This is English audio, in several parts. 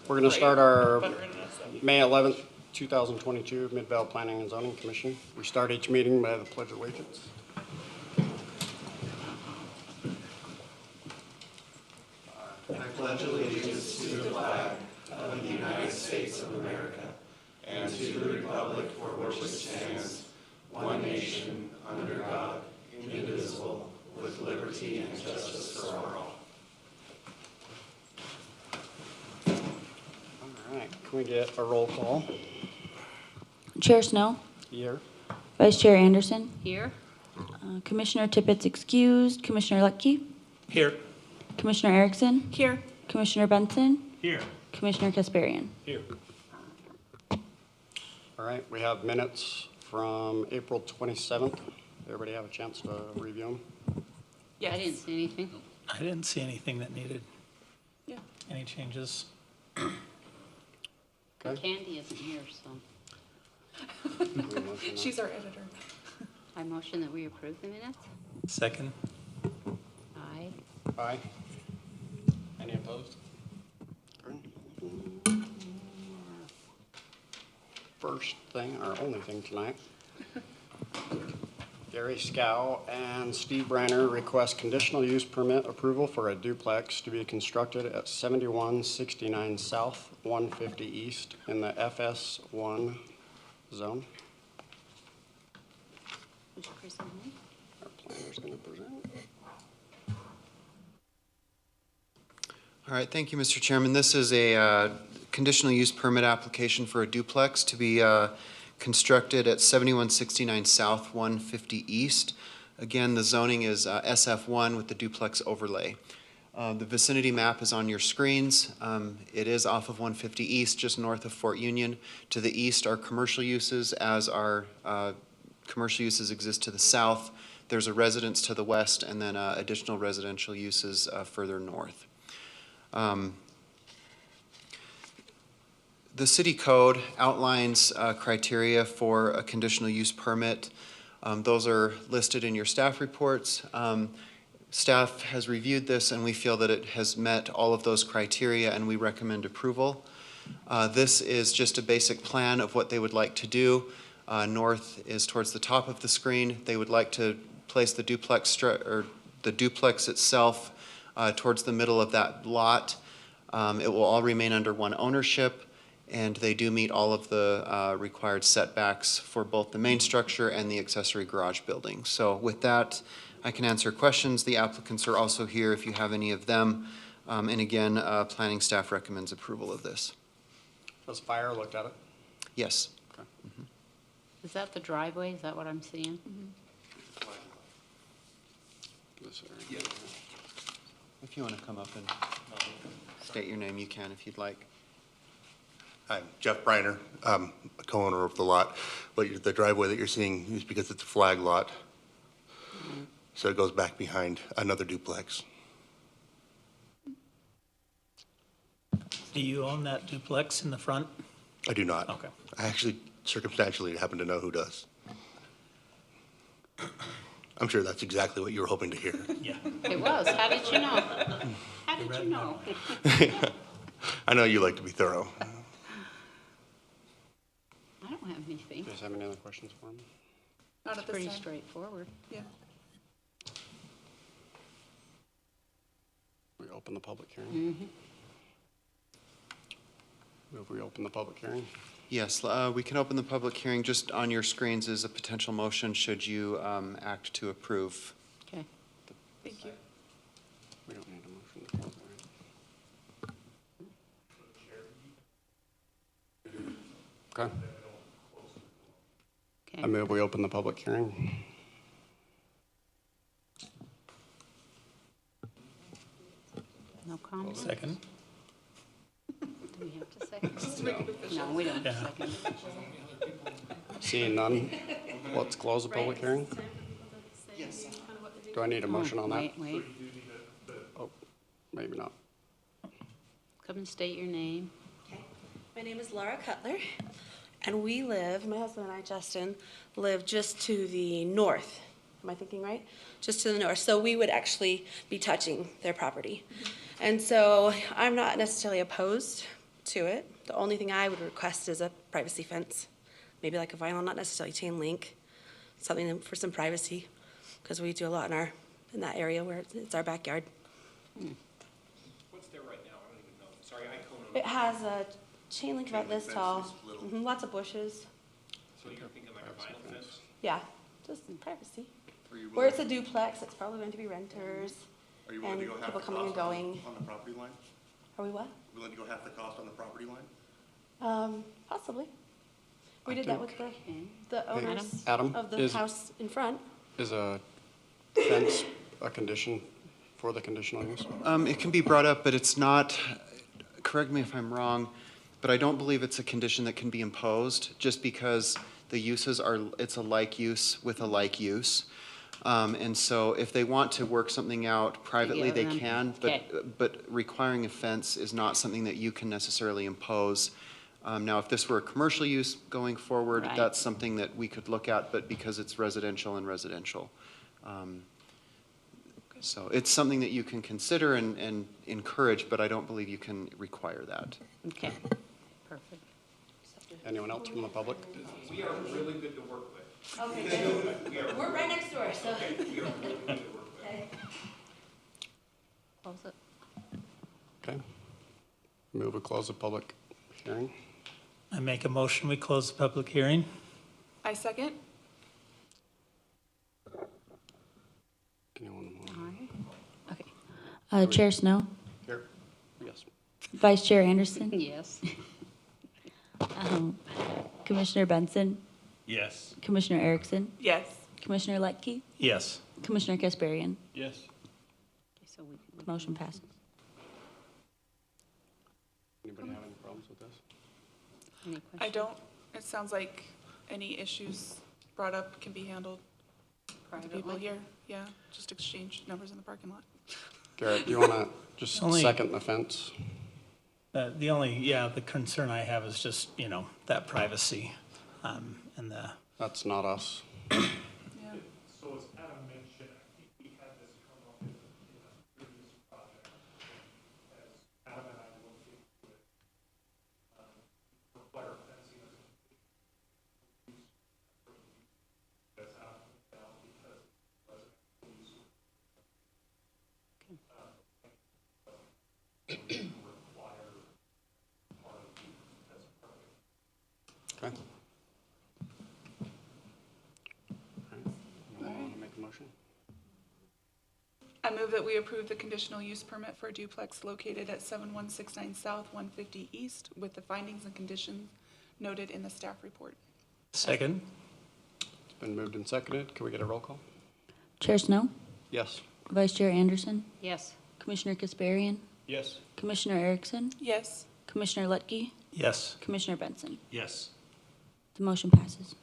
We're going to start our May 11th, 2022 Mid-Vale Planning and Zoning Commission. We start each meeting by the Pledge of Allegiance. I pledge allegiance to the flag of the United States of America and to the republic for which it stands, one nation, under God, indivisible, with liberty and justice for all. All right, can we get a roll call? Chair Snow, Here. Vice Chair Anderson, Here. Commissioner Tippett's excused, Commissioner Lutke, Here. Commissioner Erickson, Here. Commissioner Benson, Here. Commissioner Kasparian. Here. All right, we have minutes from April 27th. Everybody have a chance to review them? Yeah, I didn't see anything. I didn't see anything that needed Yeah. any changes. Okay. Candy isn't here, so She's our editor. I motion that we approve the minutes. Second. Aye. Aye. Any opposed? First thing, or only thing tonight. Gary Scow and Steve Briner request conditional use permit approval for a duplex to be constructed at 7169 South, 150 East in the FS1 zone. Would you present it? Our planner's going to present. All right, thank you, Mr. Chairman. This is a conditional use permit application for a duplex to be constructed at 7169 South, 150 East. Again, the zoning is SF1 with the duplex overlay. The vicinity map is on your screens. It is off of 150 East, just north of Fort Union. To the east are commercial uses, as our commercial uses exist to the south. There's a residence to the west, and then additional residential uses further north. The city code outlines criteria for a conditional use permit. Those are listed in your staff reports. Staff has reviewed this, and we feel that it has met all of those criteria, and we recommend approval. This is just a basic plan of what they would like to do. North is towards the top of the screen. They would like to place the duplex itself towards the middle of that lot. It will all remain under one ownership, and they do meet all of the required setbacks for both the main structure and the accessory garage building. So with that, I can answer questions. The applicants are also here if you have any of them. And again, planning staff recommends approval of this. Has fire looked at it? Yes. Okay. Mm-hmm. Is that the driveway? Is that what I'm seeing? This area. Yeah. If you want to come up and state your name, you can if you'd like. I'm Jeff Briner, a co-owner of the lot, but the driveway that you're seeing is because it's a flag lot, so it goes back behind another duplex. Do you own that duplex in the front? I do not. Okay. I actually circumstantially happen to know who does. I'm sure that's exactly what you were hoping to hear. Yeah. It was. How did you know? How did you know? I know you like to be thorough. I don't have anything. Do you guys have any other questions for him? Not It's at this pretty time. straightforward. Yeah. We open the public hearing. Mm-hmm. Move we open the public hearing. Yes, we can open the public hearing. Just on your screens is a potential motion should you act to approve. Okay. Thank you. We don't need a motion to close it, right? Okay. Okay. I move we open the public hearing. No comment? Second. Do we have to second? No, we don't Yeah. second. Seeing none, let's close the public hearing. Do I need a motion on that? Wait. Oh, maybe not. Come and state your name. Okay. My name is Laura Cutler, and we live, my husband and I, Justin, live just to the north. Am I thinking right? Just to the north. So we would actually be touching their property. And so I'm not necessarily opposed to it. The only thing I would request is a privacy fence, maybe like a vinyl, not necessarily chain link, something for some privacy, because we do a lot in that area where it's our backyard. What's there right now? I don't even know. Sorry, I cone It has a chain link about this tall, lots of bushes. So you're thinking like a vinyl fence? Yeah, just privacy. Are you Where it's a duplex, it's probably going to be renters Are you willing to and go half people the coming and cost going. on the property line? Are we what? Willing to go half the cost on the property line? Possibly. We I did that think- with the owners Adam, of the is- house in front. Is a fence a condition for the conditional use? It can be brought up, but it's not, correct me if I'm wrong, but I don't believe it's a condition that can be imposed, just because the uses are, it's a like use with a like use. And so if they want to work something out privately, they Together. can, Okay. but requiring a fence is not something that you can necessarily impose. Now, if this were a commercial use going forward, Right. that's something that we could look at, but because it's residential and residential. So it's something that you can consider and encourage, but I don't believe you can require that. Okay, perfect. Anyone else from the public? We are really good to work with. Okay, we're right next door, so. We are really good to work with. Close it. Okay. Move to close the public hearing. I make a motion, we close the public hearing. I second. Anyone want- All right. Okay. Chair Snow, Here? Yes. Vice Chair Anderson, Yes. Commissioner Benson, Yes. Commissioner Erickson, Yes. Commissioner Letke, Yes. Commissioner Kasparian. Yes. Okay, so we Motion passes. Anybody have any problems with this? Any I questions? don't. It sounds like any issues brought up can be handled with the people Privately? here. Yeah, just exchange numbers in the parking lot. Garrett, do you want to just Only- second the fence? The only, the concern I have is just, that privacy, and the, That's not us. Yeah. So as Adam mentioned, I think we had this come up in a previous project. As Adam and I looked into it, require fencing as a condition. That's out now because residential use. Require part of the, as a permit. Okay. All right. Anyone want to make a motion? I move that we approve the conditional use permit for a duplex located at 7169 South, 150 East, with the findings and conditions noted in the staff report. second? It's been moved and seconded. Can we get a roll call? Chair Snow, Yes. Vice Chair Anderson, Yes. Commissioner Kasparian, Yes. Commissioner Erickson, Yes. Commissioner Letke, Yes. Commissioner Benson. Yes. The motion passes.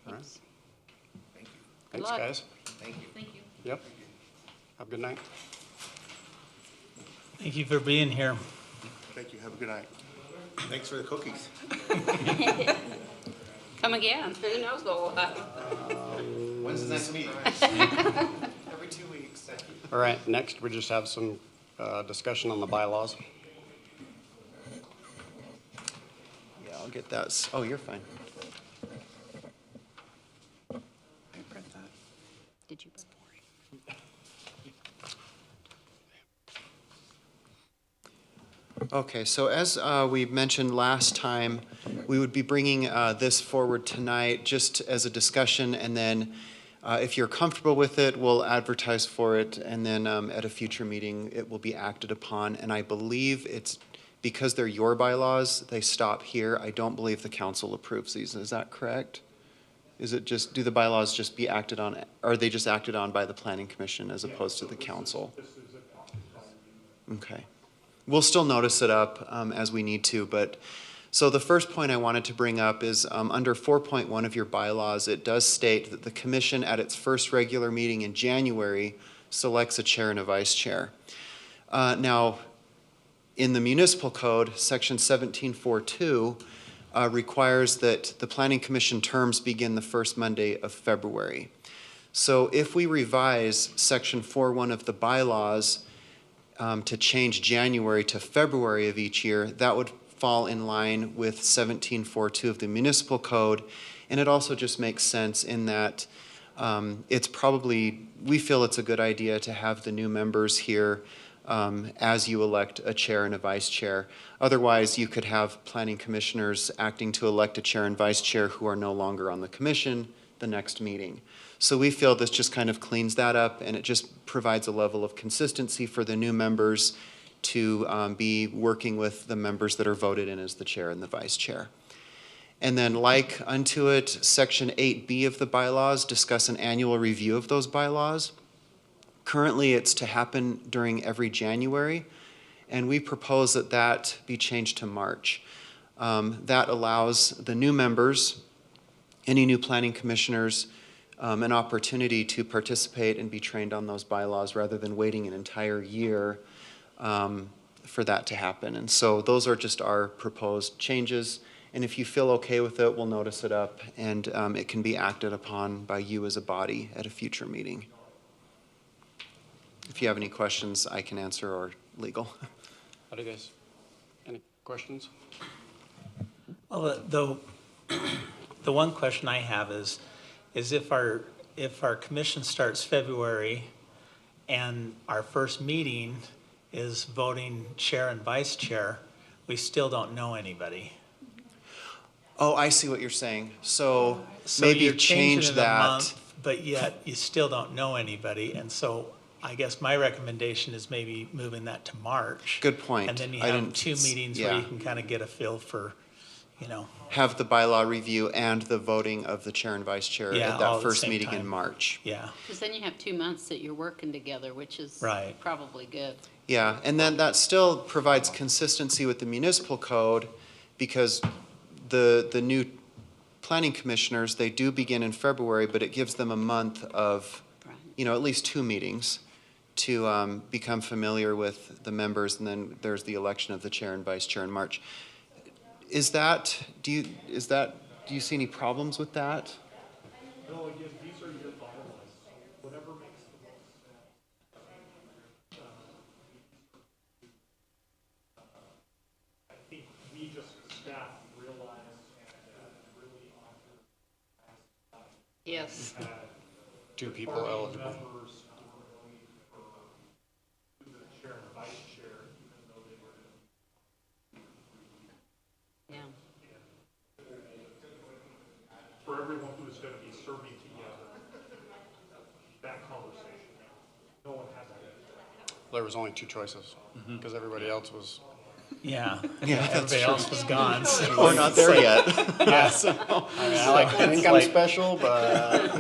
All right. Good Thanks, luck. guys. Thank you. Yep. Have a good night. Thank you for being here. Thank you, have a good night. Thanks for the cookies. Come again. Who knows what will happen? When's the next meeting? Every 2 weeks. All right, next, we just have some discussion on the bylaws. Yeah, I'll get that. Oh, you're fine. I read that. Did you? Okay, so as we mentioned last time, we would be bringing this forward tonight just as a discussion, and then if you're comfortable with it, we'll advertise for it, and then at a future meeting, it will be acted upon. And I believe it's, because they're your bylaws, they stop here. I don't believe the council approves these. Is that correct? Is it just, do the bylaws just be acted on, or are they just acted on by the planning commission as opposed to the council? Okay. We'll still notice it up as we need to, but, so the first point I wanted to bring up is under 4.1 of your bylaws, it does state that the commission at its first regular meeting in January selects a chair and a vice chair. Now, in the municipal code, section 1742 requires that the planning commission terms begin the first Monday of February. So if we revise section 4.1 of the bylaws to change January to February of each year, that would fall in line with 1742 of the municipal code. And it also just makes sense in that it's probably, we feel it's a good idea to have the new members here as you elect a chair and a vice chair. Otherwise, you could have planning commissioners acting to elect a chair and vice chair who are no longer on the commission the next meeting. So we feel this just kind of cleans that up, and it just provides a level of consistency for the new members to be working with the members that are voted in as the chair and the vice chair. And then like unto it, Section 8B of the bylaws discuss an annual review of those bylaws. Currently, it's to happen during every January, and we propose that that be changed to March. That allows the new members, any new planning commissioners, an opportunity to participate and be trained on those bylaws rather than waiting an entire year for that to happen. And so those are just our proposed changes. And if you feel okay with it, we'll notice it up, and it can be acted upon by you as a body at a future meeting. If you have any questions, I can answer, or legal. How do you guys, any questions? Well, the one question I have is if our commission starts February and our first meeting is voting chair and vice chair, we still don't know anybody. Oh, I see what you're saying. So So maybe you're changing change it a that. month, but yet you still don't know anybody. And so I guess my recommendation is maybe moving that to March. Good point. And then you I have didn't- 2 meetings where yeah. you can kind of get a feel for, Have the bylaw review and the voting of the chair and vice chair Yeah, at all that at the first same meeting in time. March. yeah. Because then you have 2 months that you're working together, which is Right. probably good. Yeah, and then that still provides consistency with the municipal code, because the new planning commissioners, they do begin in February, but it gives them a month of, Right. at least 2 meetings to become familiar with the members, and then there's the election of the chair and vice chair in March. Do you see any problems with that? No, again, these are your bylaws, so whatever makes the most sense. I think we just, staff, realized and really honored Yes. had 2 people party eligible. members who were going for the chair and vice chair, even though they were Yeah. for everyone who's going to be serving together, that conversation. No one had that. There was only 2 choices, because everybody else was, Yeah. Yeah, that's Everybody true. else was gone. So We're not there yet. I think I'm special, but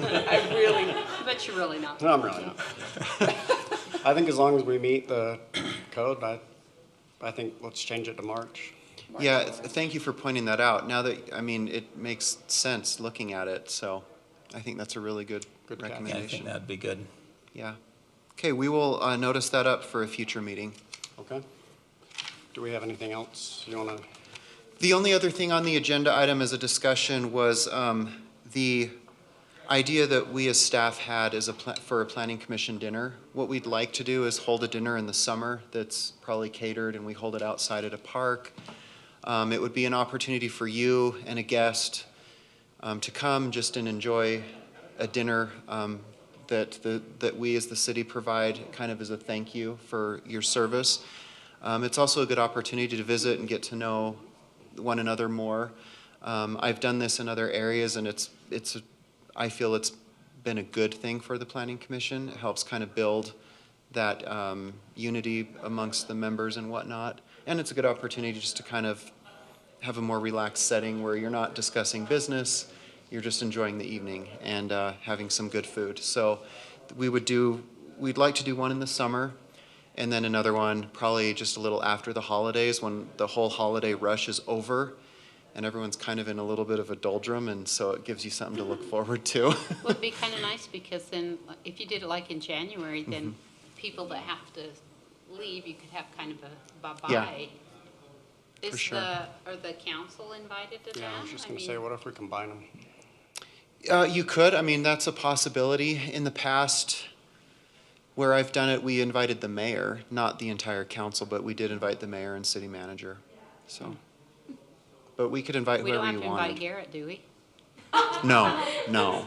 But you're really not. no, I'm really not. I think as long as we meet the code, I think let's change it to March. Yeah, thank you for pointing that out. Now that, it makes sense looking at it, so I think that's a really good Good catch. yeah, I think recommendation. that'd be good. Yeah. Okay, we will notice that up for a future meeting. Okay? Do we have anything else you want to? The only other thing on the agenda item as a discussion was the idea that we as staff had as for a planning commission dinner. What we'd like to do is hold a dinner in the summer that's probably catered, and we hold it outside at a park. It would be an opportunity for you and a guest to come just and enjoy a dinner that we as the city provide kind of as a thank you for your service. It's also a good opportunity to visit and get to know one another more. I've done this in other areas, and I feel it's been a good thing for the Planning Commission. It helps kind of build that unity amongst the members and whatnot. And it's a good opportunity just to kind of have a more relaxed setting where you're not discussing business, you're just enjoying the evening and having some good food. So we'd like to do one in the summer, and then another one probably just a little after the holidays when the whole holiday rush is over and everyone's kind of in a little bit of a doldrum, and so it gives you something to look forward to. Would be kind of nice, because then if you did it like in January, then people that have to leave, you could have kind of a bye-bye. Yeah, for sure. Are the council invited to that? Yeah, I was just going to say, what if we combine them? You could. That's a possibility. In the past, Where I've done it, we invited the mayor, not the entire council, but we did invite the mayor and city manager, so. But we could invite We don't whoever have you to invite wanted. Garrett, do we? No, no.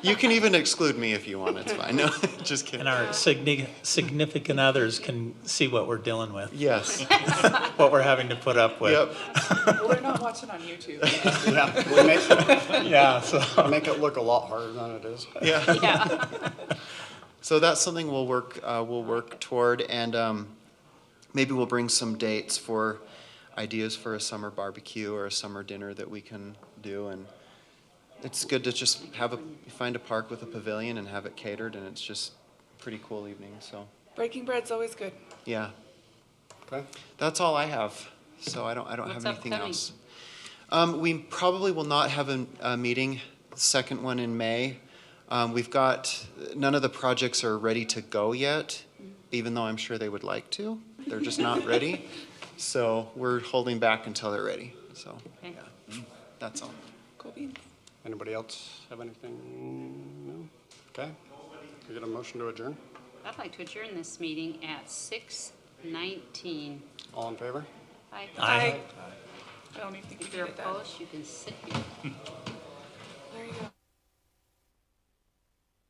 You can even exclude me if you want, it's fine. No, just kidding. And our significant others can see what we're dealing with, Yes, what we're having to put up with. yep. Well, they're not watching on YouTube. Yeah, we make, Yeah, so. make it look a lot harder than it is. Yeah. Yeah. So that's something we'll work toward, and maybe we'll bring some dates for ideas for a summer barbecue or a summer dinner that we can do. And it's good to just find a park with a pavilion and have it catered, and it's just a pretty cool evening, so, Breaking bread's always good. yeah. Okay. That's all I have, so I don't have What's anything upcoming? else. We probably will not have a meeting, the second one in May. We've got, none of the projects are ready to go yet, even though I'm sure they would like to. They're just not ready. So we're holding back until they're ready, so, Okay. yeah, that's all. Cool beans. Anybody else have anything? No? Okay. We get a motion to adjourn? I'd like to adjourn this meeting at 6:19. All in favor? Aye. Aye. I don't even think we If you're did that. opposed, you can sit here.